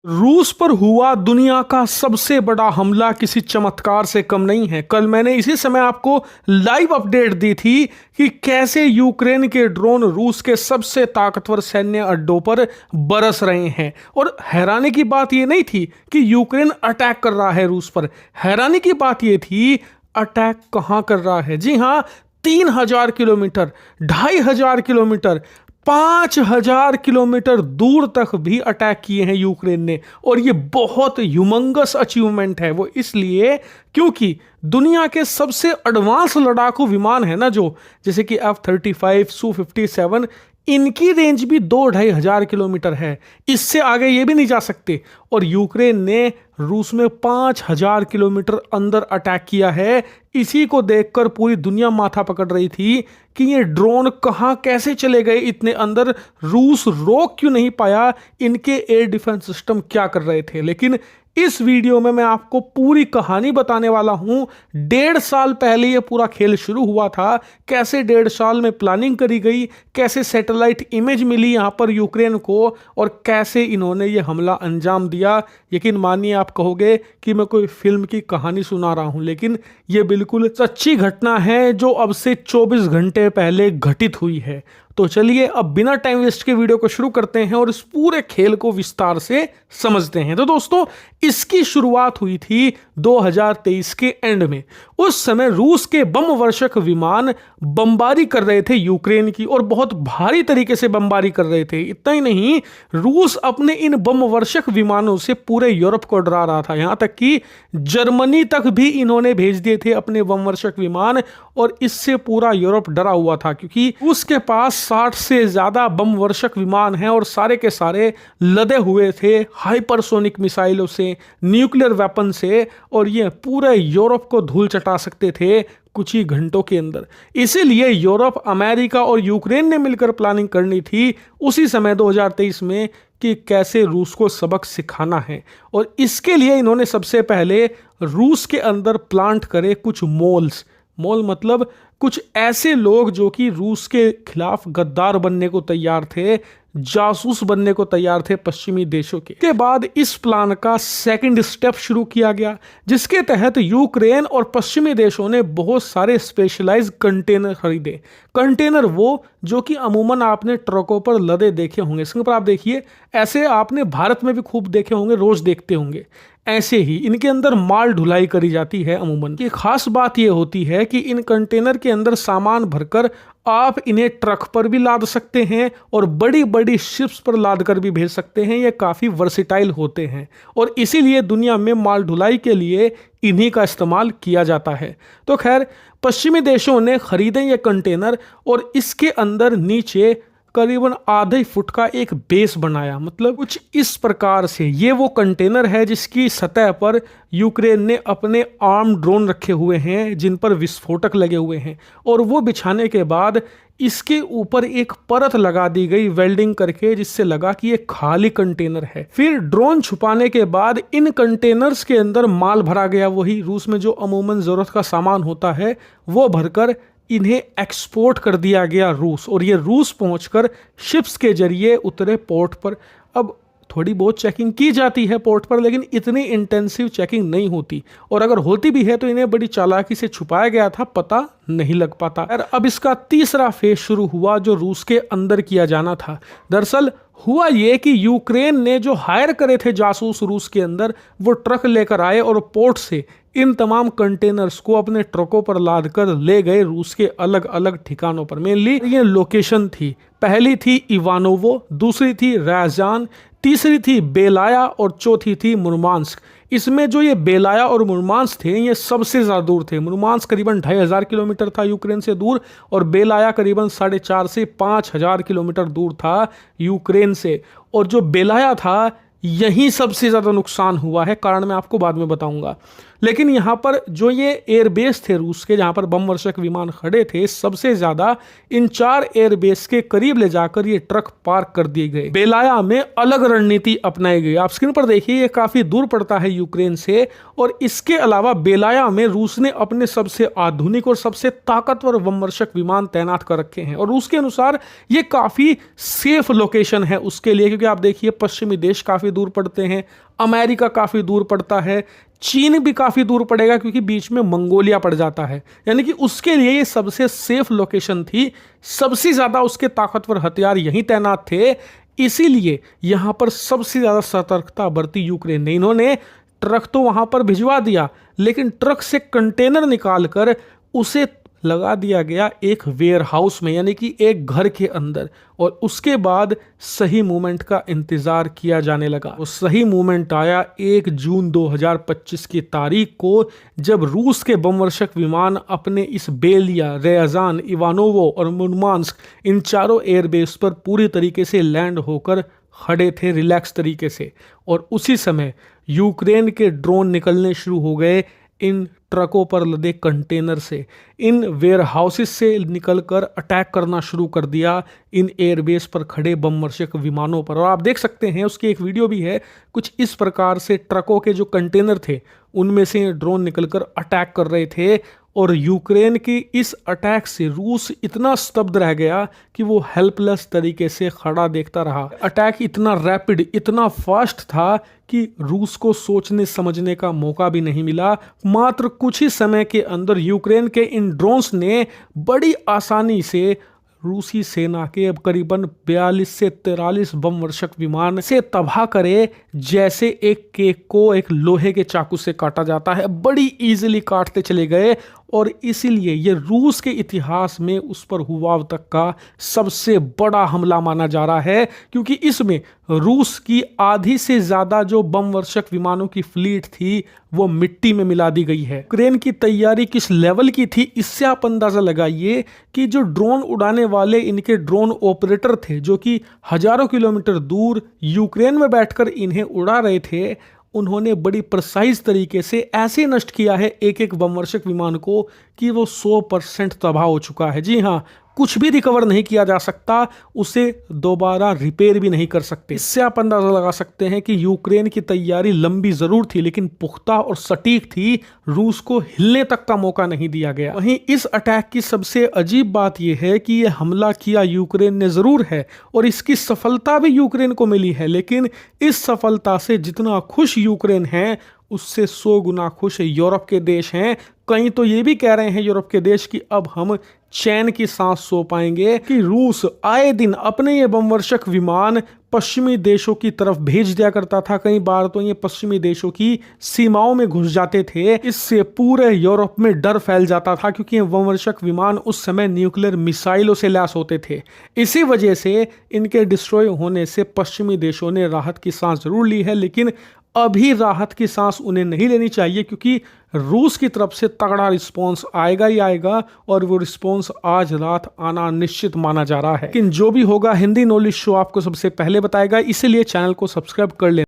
रूस पर हुआ दुनिया का सबसे बड़ा हमला किसी चमत्कार से कम नहीं है। कल मैंने इसी समय आपको लाइव अपडेट दी थी कि कैसे यूक्रेन के ड्रोन रूस के सबसे ताकतवर सैन्य अड्डों पर बरस रहे हैं। और हैरानी की बात यह नहीं थी कि यूक्रेन अटैक कर रहा है रूस पर, हैरानी की बात यह थी अटैक कहां कर रहा है। जी हां, 3000 किलोमीटर, 2500 किलोमीटर, 5000 किलोमीटर दूर तक भी अटैक किए हैं यूक्रेन ने। और ये बहुत ह्यूमंगस अचीवमेंट है। वो इसलिए क्योंकि दुनिया के सबसे एडवांस लड़ाकू विमान है ना, जो जैसे कि F-35, Su-57, इनकी रेंज भी 2-2500 किलोमीटर है। इससे आगे ये भी नहीं जा सकते। और यूक्रेन ने रूस में 5000 किलोमीटर अंदर अटैक किया है। इसी को देखकर पूरी दुनिया माथा पकड़ रही थी कि ये ड्रोन कहां कैसे चले गए इतने अंदर, रूस रोक क्यों नहीं पाया, इनके एयर डिफेंस सिस्टम क्या कर रहे थे। लेकिन इस वीडियो में मैं आपको पूरी कहानी बताने वाला हूं। 1.5 साल पहले ये पूरा खेल शुरू हुआ था, कैसे 1.5 साल में प्लानिंग करी गई, कैसे सैटेलाइट इमेज मिली यहां पर यूक्रेन को, और कैसे इन्होंने ये हमला अंजाम दिया। यकीन मानिए, आप कहोगे कि मैं कोई फिल्म की कहानी सुना रहा हूं, लेकिन ये बिल्कुल सच्ची घटना है जो अब से 24 घंटे पहले घटित हुई है। तो चलिए अब बिना टाइम वेस्ट के वीडियो को शुरू करते हैं और इस पूरे खेल को विस्तार से समझते हैं। तो दोस्तों, इसकी शुरुआत हुई थी 2023 के एंड में। उस समय रूस के बम वर्षक विमान बमबारी कर रहे थे यूक्रेन की, और बहुत भारी तरीके से बमबारी कर रहे थे। इतना ही नहीं, रूस अपने इन बम वर्षक विमानों से पूरे यूरोप को डरा रहा था। यहां तक कि जर्मनी तक भी इन्होंने भेज दिए थे अपने बम वर्षक विमान, और इससे पूरा यूरोप डरा हुआ था क्योंकि उसके पास 60 से ज्यादा बम वर्षक विमान हैं और सारे के सारे लदे हुए थे हाइपरसोनिक मिसाइलों से, न्यूक्लियर वेपन से, और ये पूरे यूरोप को धूल चटा सकते थे कुछ ही घंटों के अंदर। इसीलिए यूरोप, अमेरिका और यूक्रेन ने मिलकर प्लानिंग करनी थी उसी समय 2023 में कि कैसे रूस को सबक सिखाना है। और इसके लिए इन्होंने सबसे पहले रूस के अंदर प्लांट करे कुछ मोल मतलब कुछ ऐसे लोग जो कि रूस के खिलाफ गद्दार बनने को तैयार थे, जासूस बनने को तैयार थे पश्चिमी देशों के बाद इस प्लान का सेकंड स्टेप शुरू किया गया, जिसके तहत यूक्रेन और पश्चिमी देशों ने बहुत सारे स्पेशलाइज्ड कंटेनर खरीदे। कंटेनर वो जो कि अमूमन आपने ट्रकों पर लदे देखे होंगे, सिंह पर आप देखिए, ऐसे आपने भारत में भी खूब देखे होंगे, रोज देखते होंगे। ऐसे ही इनके अंदर माल ढुलाई करी जाती है अमूमन। की खास बात यह होती है कि इन कंटेनर के अंदर सामान भरकर आप इन्हें ट्रक पर भी लाद सकते हैं और बड़ी बड़ी शिप्स पर लाद कर भी भेज सकते हैं। ये काफ़ी वर्सेटाइल होते हैं और इसीलिए दुनिया में माल ढुलाई के लिए इन्हीं का इस्तेमाल किया जाता है। तो खैर, पश्चिमी देशों ने खरीदे ये कंटेनर और इसके अंदर नीचे करीबन आधे फुट का एक बेस बनाया। मतलब कुछ इस प्रकार से ये वो कंटेनर है जिसकी सतह पर यूक्रेन ने अपने आर्म ड्रोन रखे हुए हैं जिन पर विस्फोटक लगे हुए हैं, और वो बिछाने के बाद इसके ऊपर एक परत लगा दी गई वेल्डिंग करके, जिससे लगा कि ये खाली कंटेनर है। फिर ड्रोन छुपाने के बाद इन कंटेनर्स के अंदर माल भरा गया, वही रूस में जो अमूमन ज़रूरत का सामान होता है वो भरकर इन्हें एक्सपोर्ट कर दिया गया रूस, और ये रूस पहुंचकर शिप्स के जरिए उतरे पोर्ट पर। अब थोड़ी बहुत चेकिंग की जाती है पोर्ट पर, लेकिन इतनी इंटेंसिव चेकिंग नहीं होती, और अगर होती भी है तो इन्हें बड़ी चालाकी से छुपाया गया था, पता नहीं लग पाता। और अब इसका तीसरा फेज शुरू हुआ जो रूस के अंदर किया जाना था। दरअसल हुआ ये कि यूक्रेन ने जो हायर करे थे जासूस रूस के अंदर, वो ट्रक लेकर आए और पोर्ट से इन तमाम कंटेनर्स को अपने ट्रकों पर लाद कर ले गए रूस के अलग अलग ठिकानों पर। मेनली ये लोकेशन थी, पहली थी इवानोवो, दूसरी थी राजान, तीसरी थी बेलाया और चौथी थी मुर्मांस्क। इसमें जो ये बेलाया और मुर्मांस्क थे ये सबसे ज़्यादा दूर थे। मुर्मांस्क करीबन 2500 किलोमीटर था यूक्रेन से दूर, और बेलाया करीबन 4.5 से 5000 किलोमीटर दूर था यूक्रेन से। और जो बेलाया था यहीं सबसे ज़्यादा नुकसान हुआ है, कारण मैं आपको बाद में बताऊंगा। लेकिन यहाँ पर जो ये एयरबेस थे रूस के, जहाँ पर बम वर्षक विमान खड़े थे, सबसे ज्यादा इन 4 एयरबेस के करीब ले जाकर ये ट्रक पार्क कर दिए गए। बेलाया में अलग रणनीति अपनाई गई। आप स्क्रीन पर देखिए, ये काफी दूर पड़ता है यूक्रेन से, और इसके अलावा बेलाया में रूस ने अपने सबसे आधुनिक और सबसे ताकतवर बम वर्षक विमान तैनात कर रखे हैं। और रूस के अनुसार ये काफी सेफ लोकेशन है उसके लिए, क्योंकि आप देखिए पश्चिमी देश काफी दूर पड़ते हैं, अमेरिका काफी दूर पड़ता है, चीन भी काफी दूर पड़ेगा क्योंकि बीच में मंगोलिया पड़ जाता है। यानी कि उसके लिए ये सबसे सेफ लोकेशन थी। सबसे ज्यादा उसके ताकतवर हथियार यहीं तैनात थे, इसीलिए यहां पर सबसे ज्यादा सतर्कता बरती यूक्रेन ने। इन्होंने ट्रक तो वहां पर भिजवा दिया, लेकिन ट्रक से कंटेनर निकालकर उसे लगा दिया गया एक वेयर हाउस में, यानी कि एक घर के अंदर, और उसके बाद सही मूवमेंट का इंतजार किया जाने लगा। वो सही मूवमेंट आया 1 जून 2025 की तारीख को, जब रूस के बमवर्षक विमान अपने इस बेलिया, रेयाजान, इवानोवो और मुर्मांस्क, इन चारों एयरबेस पर पूरी तरीके से लैंड होकर खड़े थे रिलैक्स तरीके से। और उसी समय यूक्रेन के ड्रोन निकलने शुरू हो गए इन ट्रकों पर लदे कंटेनर से, इन वेयर हाउसेस से निकलकर अटैक करना शुरू कर दिया इन एयरबेस पर खड़े बमवर्षक विमानों पर। और आप देख सकते हैं, उसकी एक वीडियो भी है, कुछ इस प्रकार से ट्रकों के जो कंटेनर थे उनमें से ड्रोन निकलकर अटैक कर रहे थे। और यूक्रेन की इस अटैक से रूस इतना स्तब्ध रह गया कि वो हेल्पलेस तरीके से खड़ा देखता रहा। अटैक इतना रैपिड, इतना फास्ट था कि रूस को सोचने समझने का मौका भी नहीं मिला। मात्र कुछ ही समय के अंदर यूक्रेन के इन ड्रोन्स ने बड़ी आसानी से रूसी सेना के अब करीबन 42 से 43 बम वर्षक विमान से तबाह करे, जैसे एक केक को एक लोहे के चाकू से काटा जाता है। बड़ी इजीली काटते चले गए, और इसीलिए ये रूस के इतिहास में उस पर हुआ अब तक का सबसे बड़ा हमला माना जा रहा है, क्योंकि इसमें रूस की आधी से ज्यादा जो बम वर्षक विमानों की फ्लीट थी वो मिट्टी में मिला दी गई है। यूक्रेन की तैयारी किस लेवल की थी, इससे आप अंदाजा लगाइए कि जो ड्रोन उड़ाने वाले इनके ड्रोन ऑपरेटर थे, जो कि हजारों किलोमीटर दूर यूक्रेन में बैठकर इन्हें उड़ा रहे थे, उन्होंने बड़ी प्रिसाइज तरीके से ऐसे नष्ट किया है एक एक बमवर्षक विमान को कि वो 100% तबाह हो चुका है। जी हाँ, कुछ भी रिकवर नहीं किया जा सकता, उसे दोबारा रिपेयर भी नहीं कर सकते। इससे आप अंदाजा लगा सकते हैं कि यूक्रेन की तैयारी लंबी जरूर थी, लेकिन पुख्ता और सटीक थी। रूस को हिलने तक का मौका नहीं दिया गया। वहीं इस अटैक की सबसे अजीब बात यह है कि यह हमला किया यूक्रेन ने जरूर है, और इसकी सफलता भी यूक्रेन को मिली है, लेकिन इस सफलता से जितना खुश यूक्रेन है, उससे 100 गुना खुश यूरोप के देश हैं। कई तो ये भी कह रहे हैं यूरोप के देश कि अब हम चैन की सांस सो पाएंगे कि रूस आए दिन अपने ये बमवर्षक विमान पश्चिमी देशों की तरफ भेज दिया करता था। कई बार तो ये पश्चिमी देशों की सीमाओं में घुस जाते थे। इससे पूरे यूरोप में डर फैल जाता था, क्योंकि ये बमवर्षक विमान उस समय न्यूक्लियर मिसाइलों से लैस होते थे। इसी वजह से इनके डिस्ट्रॉय होने से पश्चिमी देशों ने राहत की सांस जरूर ली है, लेकिन अभी राहत की सांस उन्हें नहीं लेनी चाहिए, क्योंकि रूस की तरफ से तगड़ा रिस्पॉन्स आएगा ही आएगा, और वो रिस्पॉन्स आज रात आना निश्चित माना जा रहा है। लेकिन जो भी होगा, हिंदी नॉलेज शो आपको सबसे पहले बताएगा, इसीलिए चैनल को सब्सक्राइब कर लें।